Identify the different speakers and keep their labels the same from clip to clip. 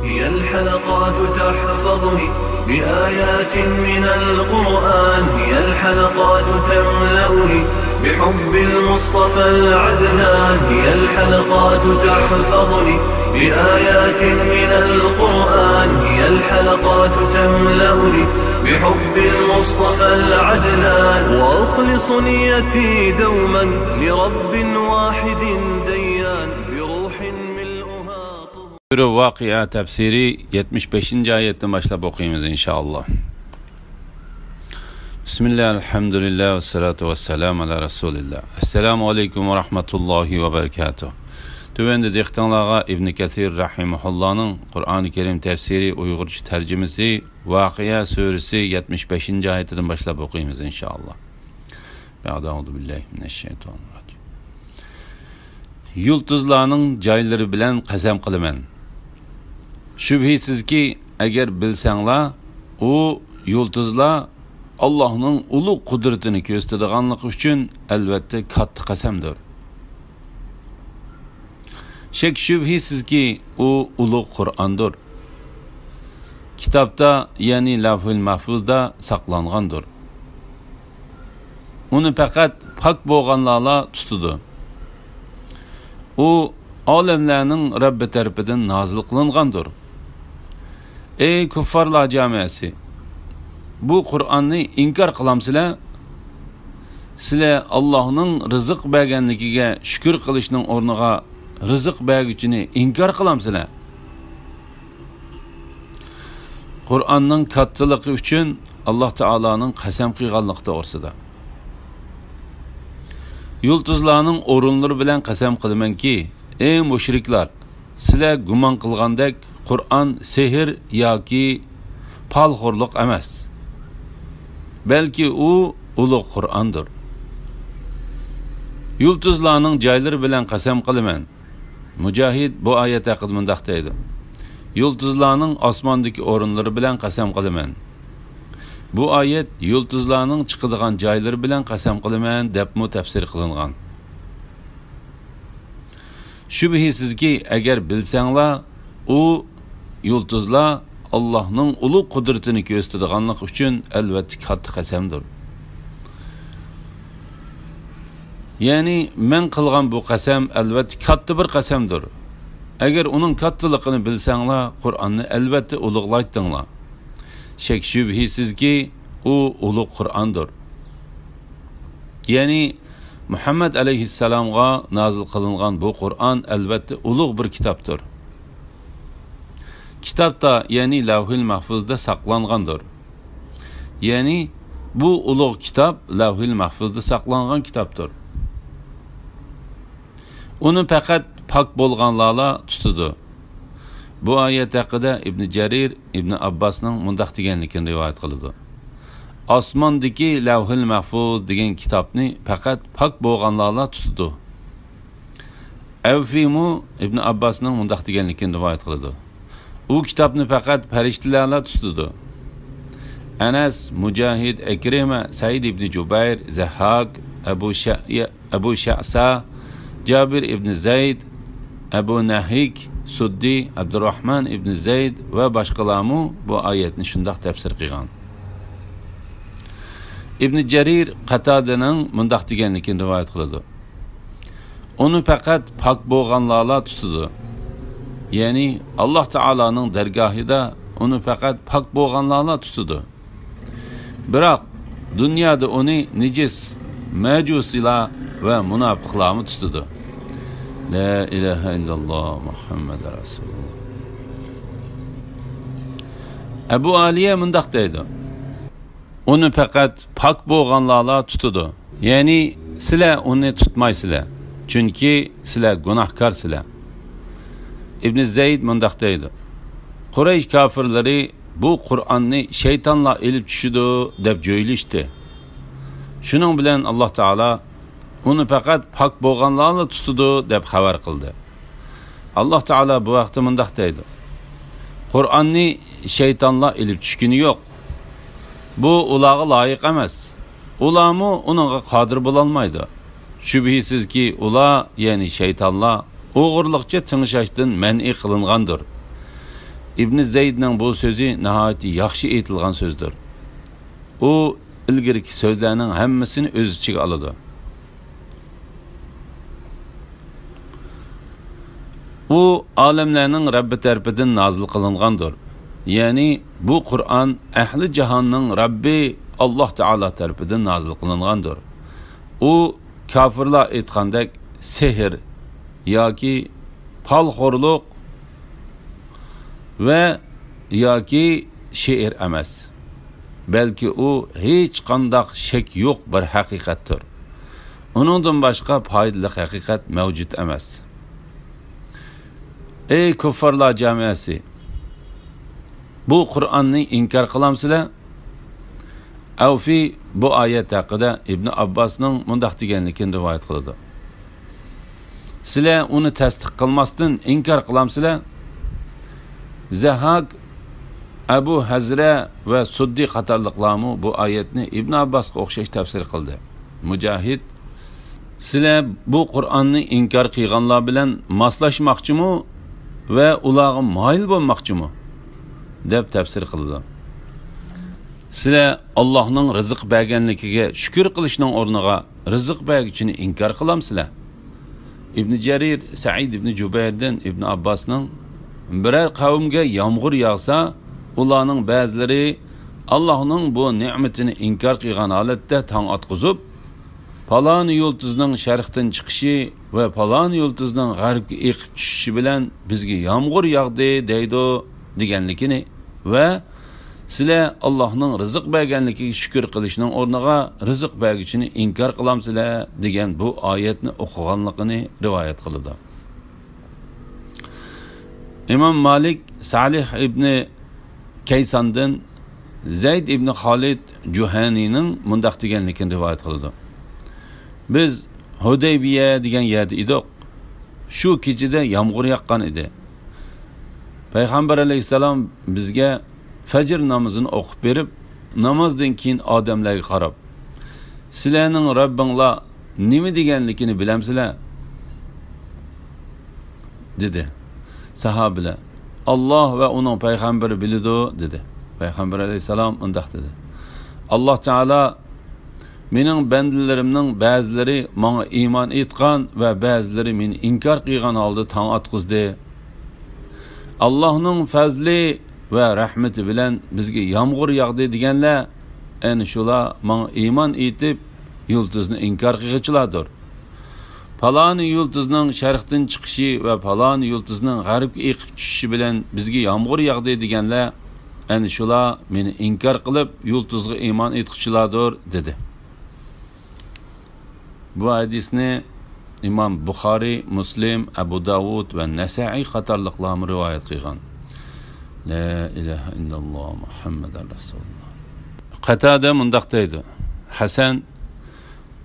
Speaker 1: هي الحلقات تحفظني بآيات من القرآن، هي الحلقات تملأني بحب المصطفى العدنان، هي الحلقات تحفظني بآيات من القرآن، هي الحلقات تملأني بحب المصطفى العدنان، وأخلص نيتي دوما لرب واحد ديان بروح ملؤها طهور.
Speaker 2: Vakıa tefsiri 75. ayetten başlayıp okuyayım inşallah. Bismillah, elhamdülillah ve salatu ve selamu ala Resulillah. Esselamu aleyküm ve rahmetullahi ve berekatuhu. Tüvende diktanlığa İbn Kathir rahimahullah'ın Kur'an-ı Kerim tefsiri Uygurca tercümesi Vakıa suresi 75. ayetten başlayıp okuyayım inşallah. Ba'da'udu billahi mineşşeytanirracim. Yıldızlarning joylari bilan qasam qilaman. Shubhisizki agar bilsanglar, u yulduzlar Allah'ning ulug' qudratini ko'rsatadiganligi uchun albatta katta qasamdir. Shak shubhisizki u ulug' Qur'ondir. Kitobda, ya'ni Lavhul Mahfuzda saqlangandir. Uni faqat pok bo'lganlar tutadi. U olamlarning Rabbi tarafidan nozil qilingandir. Ey kuffarlar jamiyasi, bu Qur'onni inkor qilamsizlar? Sizlar Allohning rizq berganligiga shukr qilishning o'rniga rizq berguchini inkor qilamsizlar? Qur'onning kattaligi uchun Alloh taolaning qasam qilganligi to'g'risida. Yulduzlarning o'rinlari bilan qasam qilamanki, ey mushriklar, sizlar gumon qilgandek Qur'on sehr yoki palxo'rlik emas. Balki u ulug' Qur'ondir. Yulduzlarning joylari bilan qasam qilaman. Mujohid bu oyat haqida mundaq deydi. Yulduzlarning osmondagi o'rinlari bilan qasam qilaman. Bu ayet yulduzlarning chiqadigan joylari bilan qasam qilaman deb tafsir qilingan. Shubhisizki agar bilsanglar, u yulduzlar Allohning ulug' qudratini ko'rsatadiganligi uchun albatta katta qasamdir. Ya'ni men qilgan bu qasam albatta katta bir qasamdir. Agar uning kattaligini bilsanglar, Qur'onni albatta ulug'laytinglar. Shak shubhisizki u ulug' Qur'ondir. Ya'ni Muhammad alayhissalomga nozil qilingan bu Qur'on albatta ulug' bir kitobdir. Kitobda, ya'ni Lavhul Mahfuzda saqlangandir. Ya'ni bu ulug' kitob Lavhul Mahfuzda saqlangan kitobdir. Uni faqat pok bo'lganlar tutadi. Bu ayet haqida İbn Jarir, İbn Abbasning mundaq deganligini rivoyat qiladi. Osmondagi Lavhul Mahfuz degan kitobni faqat pok bo'lganlar tutadi. Avfimu İbn Abbasning mundaq deganligini rivoyat qiladi. U kitobni faqat farishtalar tutadi. Anas, Mujohid, Akrima, Said ibn Jubayr, Zahhak, Abu Sha'sa, Jabir ibn Zayd, Abu Nahik, Suddi, Abdurrahman ibn Zayd ve başqalarmu bu ayetni shundaq tafsir qilgan. İbn Jarir Qatadaning mundaq deganligini rivoyat qiladi. Uni faqat pok bo'lganlar tutadi. Ya'ni Alloh taolaning dargohida uni faqat pok bo'lganlar tutadi. Biroq dunyoda uni nijis, majusilar va munofiqlar tutadi. La ilahe illallah Muhammed Resulullah. Abu Aliye mundaq deydi. Uni faqat pok bo'lganlar tutadi. Ya'ni sizlar uni tutmaysizlar. Chunki sizlar gunohkorsizlar. İbn Zayd mundaq deydi. Quraysh kafirlari bu Qur'onni shaytonlar elib tushidi deb jo'ylishdi. Shuning bilan Alloh taolo uni faqat pok bo'lganlarni tutadi deb xabar qildi. Alloh taolo bu vaqtda mundaq deydi. Qur'onni shaytonlar elib tushgani yo'q. Bu ularga loyiq emas. Ularmi uningga qodir bo'la olmaydi. Shubhisizki ular, ya'ni shaytonlar o'g'irlikcha tingishashdan man'i qilingandir. İbn Zeydning bu so'zi nihoyatda yaxshi aytilgan so'zdir. U ilgirki so'zlarning hammasini o'z ichiga oladi. U olamlarning Rabbi tarafidan nozil qilingandir. Ya'ni bu Qur'on ahli jahonning Rabbi Alloh taolo tarafidan nozil qilingandir. U kofirlar aytgandek sehr yoki palxo'rlik va yoki she'r emas. Belki u hech qanday shak yo'q bir haqiqatdir. Uningdan boshqa foydali haqiqat mavjud emas. Ey kuffarlar jamiyasi, bu Qur'onni inkor qilamsizlar? Avfi bu oyat haqida Ibn Abbosning mundaq deganligini rivoyat qildi. Sizlar uni tasdiq qilmasdan inkor qilamsizlar? Zahaq, Abu Hazra va Suddi qatorliqlarmi bu oyatni Ibn Abbosga o'xshash tafsir qildi. Mujahid, sizlar bu Qur'onni inkor qilganlar bilan moslashmoqchimi va ularga moyil bo'lmoqchimi deb tafsir qildi. Sizlar Allohning rizq berganligiga shukr qilishning o'rniga rizq bergichini inkor qilamsizlar? Ibn Jarir, Sa'id ibn Jubayrdan Ibn Abbosning biror qavmga yomg'ir yog'sa, ularning ba'zilari Allohning bu ne'matini inkor qilgan holatda tong otqizib, falon yulduzning sharqdan chiqishi va falon yulduzning g'arbga eqib tushishi bilan bizga yomg'ir yog'di deydi deganligini va sizlar Allohning rizq berganligiga shukr qilishning o'rniga rizq bergichini inkor qilamsizlar degan bu oyatni o'qiganligini rivoyat qildi. İmam Malik Salih ibn Kaysandan Zayd ibn Khalid Juhanining mundaq deganligini rivoyat qildi. Biz Hudaybiya degan yerda edik. Shu kechada yomg'ir yoqqan edi. Payg'ambar alayhisalom bizga fajr namozini o'qib berib, namozdan keyin odamlarga qarab, sizlarning Robbinglar nima deganligini bilamsizlar? dedi. Sahabilar, Alloh va uning payg'ambari biladi dedi. Payg'ambar alayhisalom undaq dedi. Alloh taolo mening bandalarimning ba'zilari menga iymon etgan va ba'zilari meni inkor qilgan holda tong otqizdi. Allohning fazli va rahmati bilan bizga yomg'ir yog'di deganlar ana shular menga iymon etib yulduzni inkor qiluvchilardir. Falon yulduzning sharqdan chiqishi va falon yulduzning g'arbga eqib tushishi bilan bizga yomg'ir yog'di deganlar ana shular meni inkor qilib yulduzga iymon etuvchilardir dedi. Bu hadisni İmam Buxoriy, Muslim, Abu Davud va Nasa'iy qatorliqlar rivoyat qilgan. La ilaha illalloh Muhammadur Rasululloh. Qatada mundaq deydi. Hasan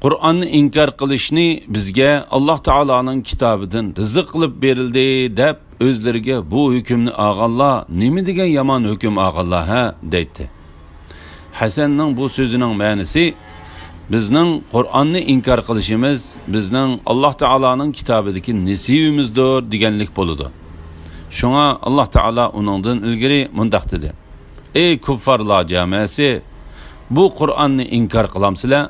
Speaker 2: Qur'onni inkor qilishni bizga Alloh taoloning kitobidan rizq qilib berildi deb o'zlariga bu hukmni olganlar nima degan yomon hukm olganlar ha deydi. Hasanning bu so'zining ma'nosi bizning Qur'onni inkor qilishimiz bizning Alloh taoloning kitobidagi nasibimizdir deganlik bo'ladi. Shunga Alloh taolo uningdan ilgari mundaq dedi. Ey kuffarlar jamiyasi, bu Qur'onni inkor qilamsizlar?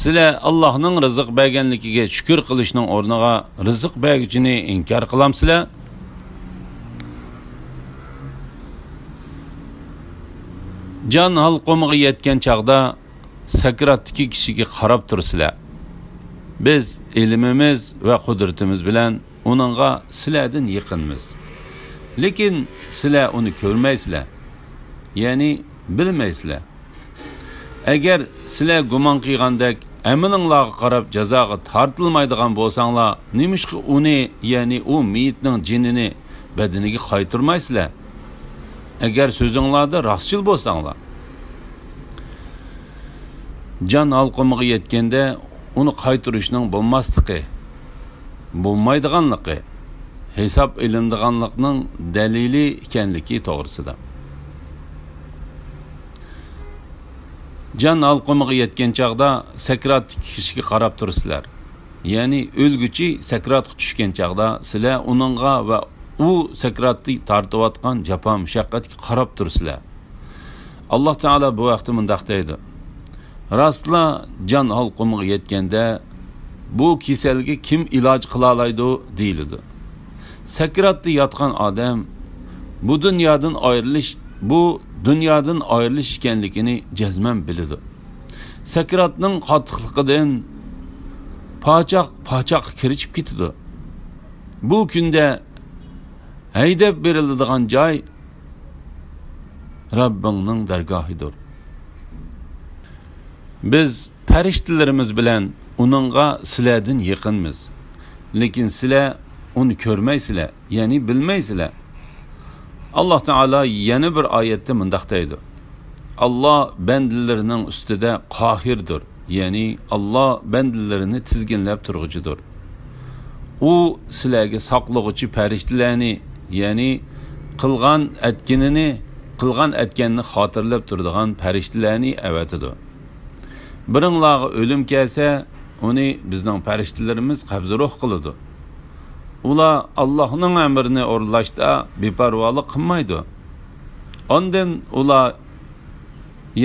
Speaker 2: Sizlar Allohning rizq berganligiga shukr qilishning o'rniga rizq bergichini inkor qilamsizlar? Jon halqumiga yetgan chaqda sakratdagi kishiga qarab tursizlar. Biz ilmimiz va qudratimiz bilan uningga sizlardan yaqinmiz. Lekin sizlar uni ko'rmaysizlar. Ya'ni bilmaysizlar. Agar sizlar gumon qilgandek amalinglarga qarab jazoga tortilmaydigan bo'lsanglar, nimishqa uni, ya'ni u meyitning jinini badaniga qaytarmaysizlar? Agar so'zinglarda rostchil bo'lsanglar. Jon halqumiga yetganda uni qaytarishning bo'lmaydiganligi hisob ilindiganlikning dalili ekanligi to'g'risida. Jon halqumiga yetgan chaqda sakrat kishiga qarab tursizlar. Ya'ni o'lguchi sakratga tushgan chaqda sizlar uningga va u sakratni tortayotgan jafo mushaqqatga qarab tursizlar. Alloh taolo bu vaqtda mundaq deydi: rostla jon halqumiga yetganda bu kasalga kim iloj qila oladi deyiladi. Sakratda yotgan odam bu dunyodan ayrilish ekanligini jazman biladi. Sakratning qattiqligidan pochoq kirib ketadi. Bu kunda haydab beriladigan joy Rabbingning dargohidir. Biz farishtalarimiz bilan uningga sizlardan yaqinmiz. Lekin sizlar uni ko'rmaysizlar, ya'ni bilmaysizlar. Alloh taolo yana bir oyatda mundaq deydi: Alloh bandalarining ustida qohirdir, ya'ni Alloh bandalarini tizginlab turg'uchidir. U sizlarga saqlovchi farishtalarni, ya'ni qilgan etganini xotirlab turadigan farishtalarni avatidir. Biringlarga o'lim kelsa, uni bizning farishtalarimiz qabziroq qiladi. Ular Allohning amrini o'rlashda beparvolik qilmaydi. Ondan ular,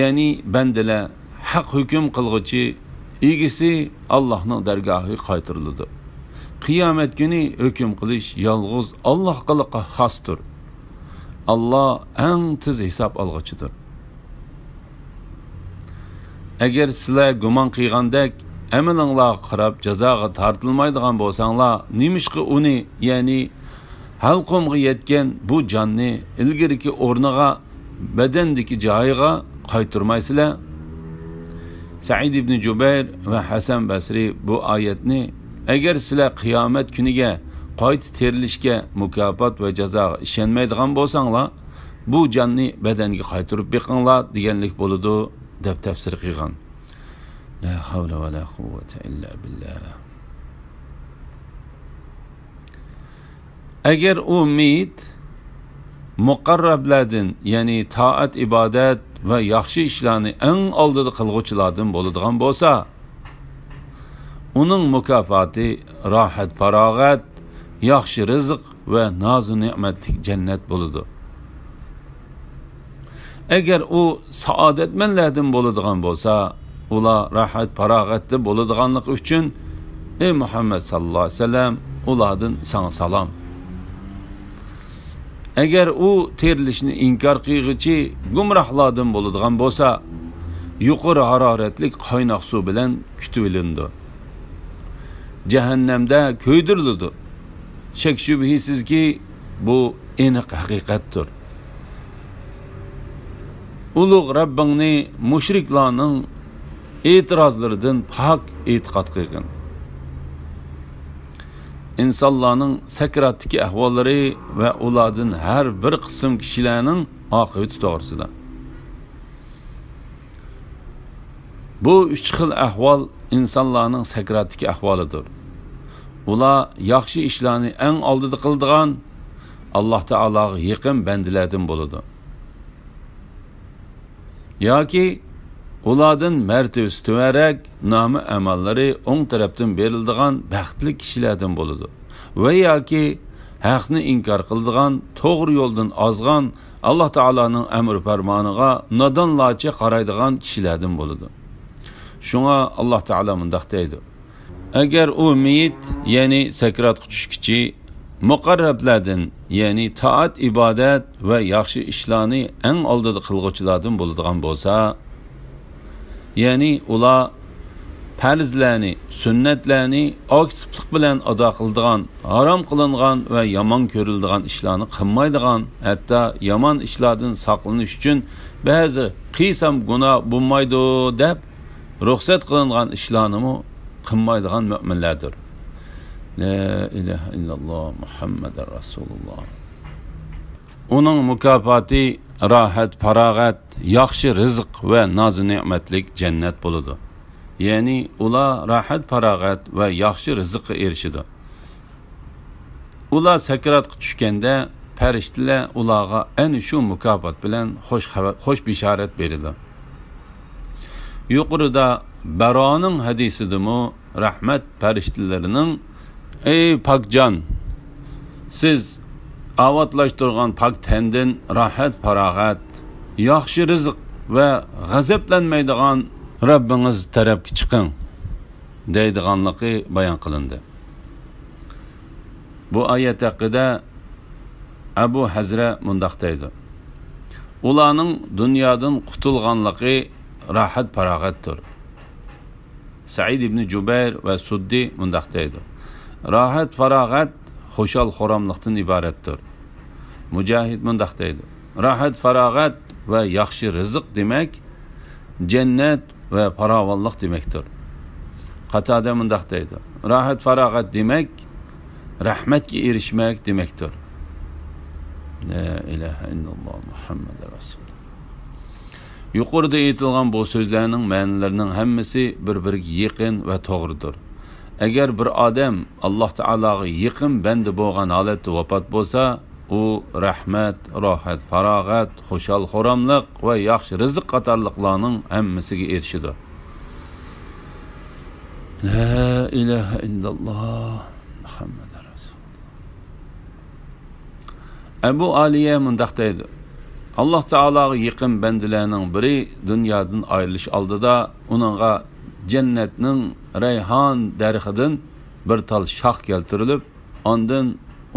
Speaker 2: ya'ni bandalar haq hukm qilg'uchi egisi Allohning dargohiga qaytariladi. Qiyomat kuni hukm qilish yolg'iz Allohga xosdir. Allah eng tez hisob olg'uchidir. Agar sizlar gumon qilgandek amalinglarga qarab jazoga tortilmaydigan bo'lsanglar, nimishqa uni, ya'ni halqumga yetgan bu jonni ilgiriki o'rniga, badandagi joyiga qaytarmaysizlar? Said ibn Jubayr va Hasan Basri bu oyatni agar sizlar qiyomat kuniga qayta terilishga, mukofot va jazoga ishonmaydigan bo'lsanglar, bu jonni badanga qaytarib beqinglar deganlik bo'ladi deb tafsir qilgan. La havla va la quvvata illa billah. Agar umid muqarrablardan, ya'ni taat, ibodat va yaxshi ishlarni eng oldida qilguvchilardan bo'ladigan bo'lsa, uning mukofoti rohat, farog'at, yaxshi rizq va noz-u ne'matlik jannat bo'ladi. Agar u saodatmanlardan bo'ladigan bo'lsa, ular rohat, farog'atda bo'ladiganligi uchun ey Muhammad sallallohu alayhi vasallam, ulardan sana salom. Agar u terilishni inkor qilg'ichi gumrohlardan bo'ladigan bo'lsa, yuqori haroratli qaynoq suv bilan kutib olindi. Jahannamda ko'ydirildi. Shak shubhisizki bu aniq haqiqatdir. Ulug' Rabbingni mushriklarning e'tirozlaridan pok e'tiqod qilgin. İnsanlarning sakratdagi ahvollari va ulardan har bir qism kishilarning oqibati to'g'risida. Bu üç xil ahvol insonlarning sakratdagi ahvolidir. Ular yaxshi ishlarni eng oldida qildigan Alloh taologa yaqin bandalardan bo'ladi. Yoki ulardan martabasi tuvarak nomi amallari o'ng tarafdan berildigan baxtli kishilardan bo'ladi. Va yoki haqni inkor qildigan, to'g'ri yo'ldan ozgan, Alloh taoloning amr farmoniga nodonlarcha qaraydigan kishilardan bo'ladi. Shunga Alloh taolo mundaq deydi: agar u meyit, ya'ni sakratga tushkichi muqarrablardan, ya'ni taat, ibodat va yaxshi ishlarni eng oldida qilguvchilardan bo'ladigan bo'lsa, ya'ni ular farzlarni, sunnatlarni aktivlik bilan ado qiladigan, harom qilingan va yomon ko'riladigan ishlarni qilmaydigan, hatto yomon ishlardan saqlanish uchun ba'zi qilsam gunoh bo'lmaydi deb ruxsat qilingan ishlarni qilmaydigan mu'minlardir. La ilaha illalloh Muhammadur Rasululloh. Uning mukofoti rohat, farog'at, yaxshi rizq va noz-u ne'matlik jannat bo'ladi. Ya'ni ular rohat, farog'at va yaxshi rizqqa erishadi. Ular sakratga tushganda farishtalar ularga ana shu mukofot bilan xo'sh bishorat beradi. Yuqorida Baroning hadisidimi rahmat farishtalarining: ey pokjon, siz avatlaştırgan pak tendin rahat farag'at, yaxshi rizq va g'azablanmaydigan Rabbingiz tarafga chiqing deydiganligi bayon qilindi. Bu oyat haqida Abu Hazra mundaq deydi: ularning dunyodan qutulganligi rahat farag'atdir. Said ibn Jubayr va Suddi mundaq deydi: rahat farag'at xo'shal xo'ramlikdan iboratdir. Mujahid mundaq deydi: rahat farag'at va yaxshi rizq demak jannat va farovonlik demakdir. Qatada mundaq deydi: rahat farag'at demak rahmatga erishmak demakdir. La ilaha illalloh Muhammad rasululloh. Yuqorida aytilgan bu so'zlarning ma'nolarining hammasi bir-biriga yaqin va to'g'ridir. Agar bir odam Alloh taologa yaqin banda bo'lgan holatda vafot bo'lsa, u rahmat, rohat, farog'at, xo'shal xo'ramlik va yaxshi rizq qatorliqlarning hammasiga erishadi. La ilaha illalloh Muhammad rasululloh. Abu Aliya mundaq deydi: Alloh taologa yaqin bandalarning biri dunyodan ayrilish oldida uningga jannatning rayhon daraxidan bir tal shox keltirilib, ondan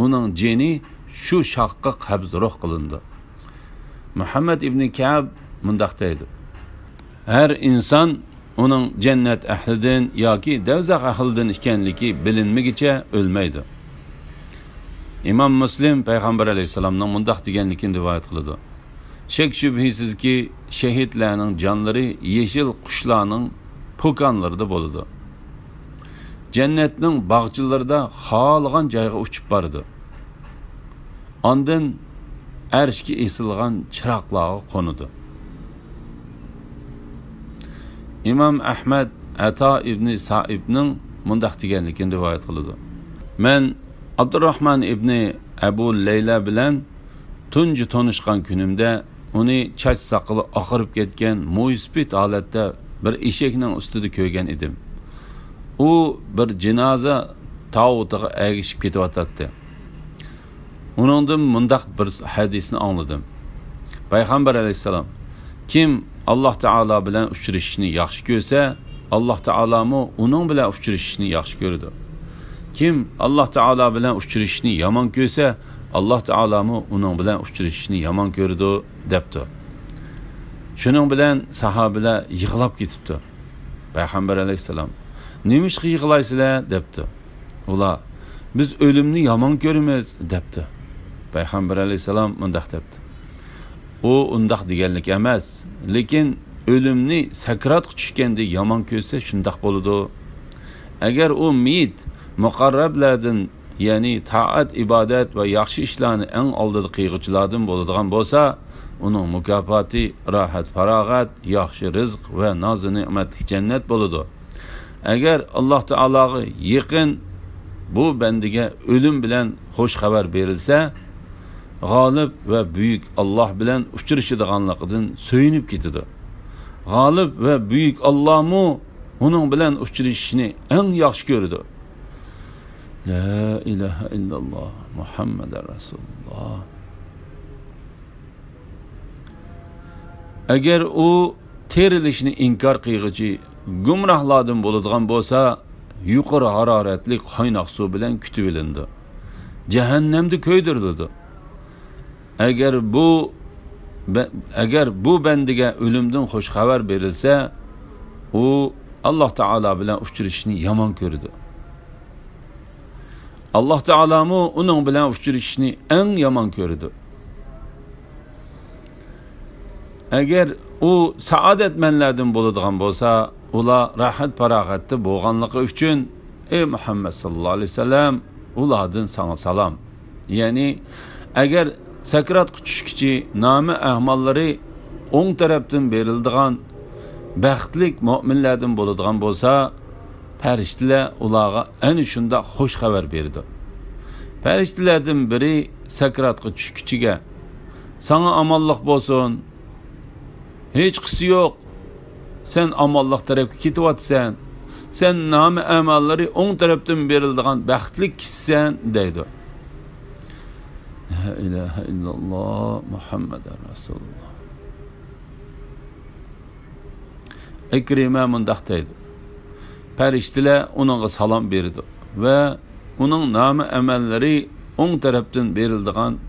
Speaker 2: uning jini shu shoxga qabzroq qilindi. Muhammad ibn Ka'b mundaq deydi: har inson uning jannat ahlidan yoki dovzax ahlidan ekanligi bilinmagicha o'lmaydi. Imom Muslim payg'ambar alayhisalomning mundaq deganligini rivoyat qiladi: shak shubhisizki shahidlarning jonlari yeshil qushlarning po'konlarida bo'ladi. Jannatning bog'chilarida xohlagan joyga uchib boradi. Ondan arshga esilgan chiroqlarga qo'nadi. Imom Ahmad Ato ibn Sa'ibning mundaq deganligini rivoyat qiladi: men Abdurrahman ibn Abu Layla bilan tunji tanishgan kunimda uni chach saqili oqirib ketgan mo'yspit holatda bir eshakning ustida ko'rgan edim. U bir jinoza tavutiga agishib ketyotdi. Uningdan mundaq bir hadisni angladim. Payg'ambar alayhisalom: kim Alloh taolo bilan uchrashishni yaxshi ko'rsa, Alloh taolami uning bilan uchrashishni yaxshi ko'radi. Kim Alloh taolo bilan uchrashishni yomon ko'rsa, Alloh taolami uning bilan uchrashishni yomon ko'rdi debdi. Shuning bilan sahobalar yig'lab ketibdi. Payg'ambar alayhisalom: "Nimishqa yig'laysizlar?" debdi. Ular: "Biz o'limni yomon ko'ramiz" debdi. Payg'ambar alayhisalom mundaq debdi: "U undaq deganlik emas, lekin o'limni sakratga tushganda yomon ko'rsa shundaq bo'ladi. Agar u miyit muqarrablardan, ya'ni taat, ibodat va yaxshi ishlarni eng oldida qilguvchilardan bo'ladigan bo'lsa, uning mukofoti rohat, farog'at, yaxshi rizq va noz ne'matli jannat bo'ladi. Agar Alloh taologa yaqin bu bandiga o'lim bilan xush xabar berilsa, g'olib va buyuk Alloh bilan uchrashadiganligidan so'yinib ketadi. G'olib va buyuk Allohmu uning bilan uchrashishni eng yaxshi ko'radi." La ilaha illalloh Muhammad rasululloh. Agar u terilishni inkor qilg'ichi gumrohlardan bo'ladigan bo'lsa, yuqori haroratli qaynoq suv bilan kutib olindi. Jahannamda ko'ydirildi. Agar bu bandiga o'limdan xush xabar berilsa, u Alloh taolo bilan uchrashishni yomon ko'rdi. Alloh taolami uning bilan uchrashishni eng yomon ko'rdi. Agar u saodatmanlardan bo'ladigan bo'lsa, ular rahat farog'atda bo'lganligi uchun ey Muhammad sallallohu alayhi vasallam, ulardan sana salom. Ya'ni agar sakratga tushkichi nomi ahmollari o'ng tarafdan beriladigan baxtlik mu'minlardan bo'ladigan bo'lsa, farishtalar ularga ana shunda xush xabar berdi. Farishtalardan biri sakratga tushkichiga: "Sana amonlik bo'lsin. Hech qisi yo'q. Sen amonlik tarafga ketyapsan. Sen nomi amallari o'ng tarafdan beriladigan baxtlik kishsan" deydi. La La ilahe illallah Muhammeden Resulullah. Ekrime mundaq deydi. Periştiler onunla salam berdi ve onun namı emelleri on taraftan berildiğin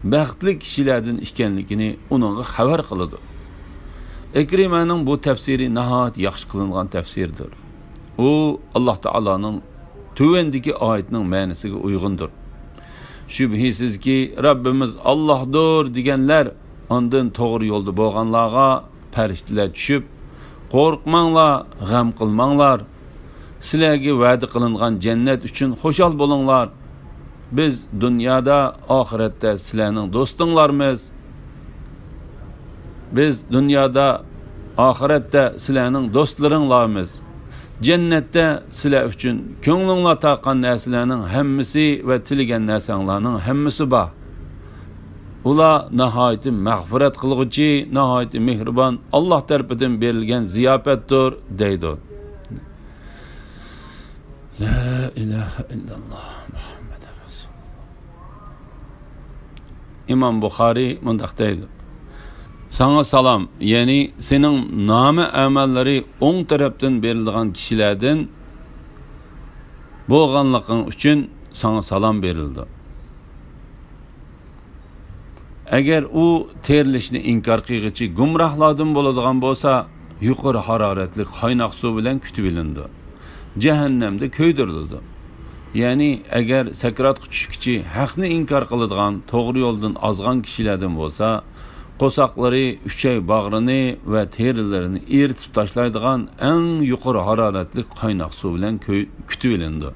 Speaker 2: baxtli kişilerden işkenligini onunla xabar qiladi. Ekrime'nin bu tefsiri nahayet yaxşı kılıngan tefsirdir. O Allah Teala'nın tövendeki ayetinin manisiga uygundur. Şübhisiz ki Rabbimiz Allah'dır degenler ondan doğru yolda bolganlarga periştiler düşüp korkmanglar, gam qilmanglar. Sizlarga va'da qilingan cennet üçün xoşal bolinglar. Biz dünyada, ahirette sizlarning dostinglarmiz. Biz dünyada, ahirette sizlarning dostlaringlarmiz. Cennette sizlar üçün ko'nglinglar taqan narsalarning hammasi ve tilgan narsalarning hammasi bor. Ular nahayeti mağfiret qilg'uchi, nahayeti mehribon Allah tarafidan berilgan ziyofatdir deydi. La ilahe illallah Muhammeden Resulullah. İmam Bukhari mundaq deydi. Sana salam, yani senin namı amelleri on taraftan berildiğin kişilerden bolganlığın üçün sana salam berildi. Eğer o terilishni inkar qilg'ichi gumrohlardan bo'ladigan bo'lsa, yuqori haroratli qaynoq suv bilan kutib ilindi. Cehennemde köydirildi. Yani eğer sakratga tushkichi haqni inkar qiladigan, to'g'ri yo'ldan ozgan kishilardan bo'lsa, qo'saqlari, uchay bag'rini va terilarini eritib tashlaydigan eng yuqori haroratli qaynoq suv bilan kutib ilindi.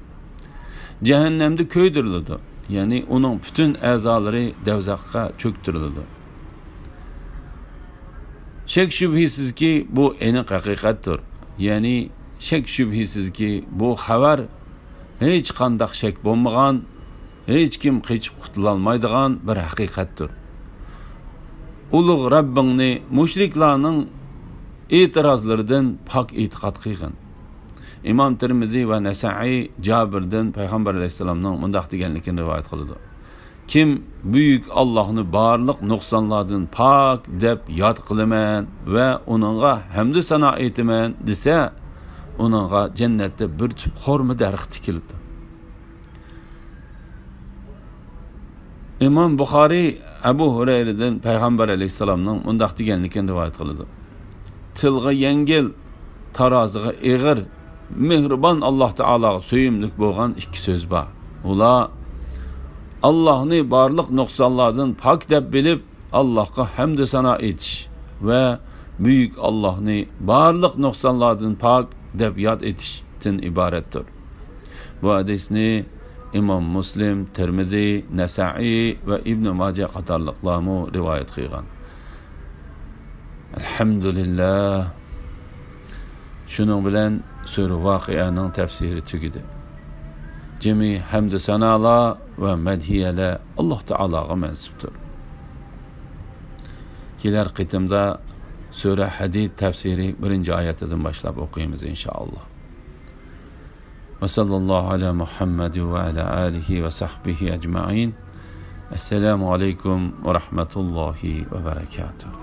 Speaker 2: Cehennemde köydirildi. Yani onun bütün a'zolari devzaqqa cho'ktirildi. Şek şübhisiz ki bu aniq haqiqatdir. Yani şek şübhisiz ki bu xabar hech qandaq shak bo'lmagan, hech kim qechib qutulolmaydigan bir haqiqatdir. Ulug' Rabbingni mushriklarning e'tirozlaridan pok e'tiqod qilgan. İmam Tirmizi ve Nesai Cabir'den Peygamber Aleyhisselam'ın mundaq deganligini rivayet qiladi. Kim büyük Allah'ını barliq nuqsonlardan pak deb yod qilaman ve onunğa hamd sana aytaman desa, onunğa cennette bir tüp xorma daraxt tikildi. İmam Bukhari Abu Hureyre'den Peygamber Aleyhisselam'ın mundaq deganligini rivayet qiladi. Tilga yengil, taroziga ig'ir, mehribon Allah Teala'ga söyümlük bo'lgan ikki söz bor. Ular Allah'ni barliq nuqsonlardan pak deb bilib, Allah'a hamd sana etish ve büyük Allah'ni barliq nuqsonlardan pak deb yod etishdan iboratdir. Bu hadisni İmam Muslim, Tirmizi, Nesai ve İbn Majah qatorliqlarmu rivoyat qilgan. Elhamdülillah. Şunun bilen Sure Vaqia'nın tefsiri tügidi. Cemi hamd sanalar ve medhiyeler Allah Teala'ga mensuptur. Kelar qitimda Sure Hadid tefsiri 1. ayetinden başlap okuyumuz inşallah. Ve sallallahu ala Muhammed ve ala alihi ve sahbihi ecma'in. Esselamu aleyküm ve rahmetullahi ve berekatuhu.